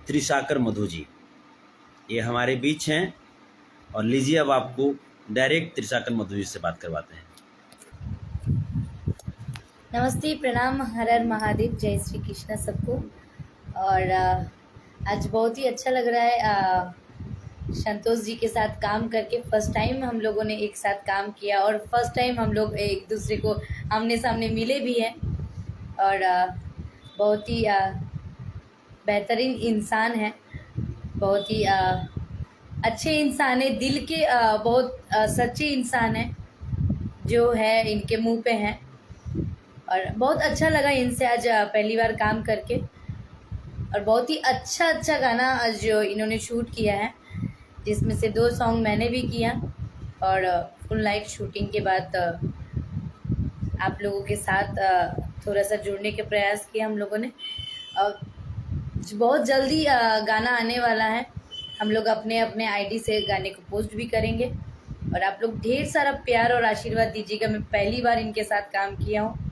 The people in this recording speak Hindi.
त्रिशाकर मधु जी, ये हमारे बीच हैं। और लीजिए अब आपको डायरेक्ट त्रिशाकर मधु जी से बात करवाते हैं। नमस्ते, प्रणाम, हर हर महादेव, जय श्री कृष्ण सबको। और आज बहुत ही अच्छा लग रहा है संतोष जी के साथ काम करके। फर्स्ट टाइम हम लोगों ने एक साथ काम किया और फर्स्ट टाइम हम लोग एक दूसरे को आमने सामने मिले भी हैं। और बहुत ही बेहतरीन इंसान है, बहुत ही अच्छे इंसान है, दिल के बहुत सच्चे इंसान है जो है इनके मुंह पे हैं। और बहुत अच्छा लगा इनसे आज पहली बार काम करके। और बहुत ही अच्छा गाना जो इन्होंने शूट किया है, जिसमें से 2 सॉन्ग मैंने भी किया। और फुल नाइट शूटिंग के बाद आप लोगों के साथ थोड़ा सा जुड़ने के प्रयास किए हम लोगों ने। बहुत जल्दी गाना आने वाला है। हम लोग अपने अपने आईडी से गाने को पोस्ट भी करेंगे। और आप लोग ढेर सारा प्यार और आशीर्वाद दीजिएगा। मैं पहली बार इनके साथ काम किया हूँ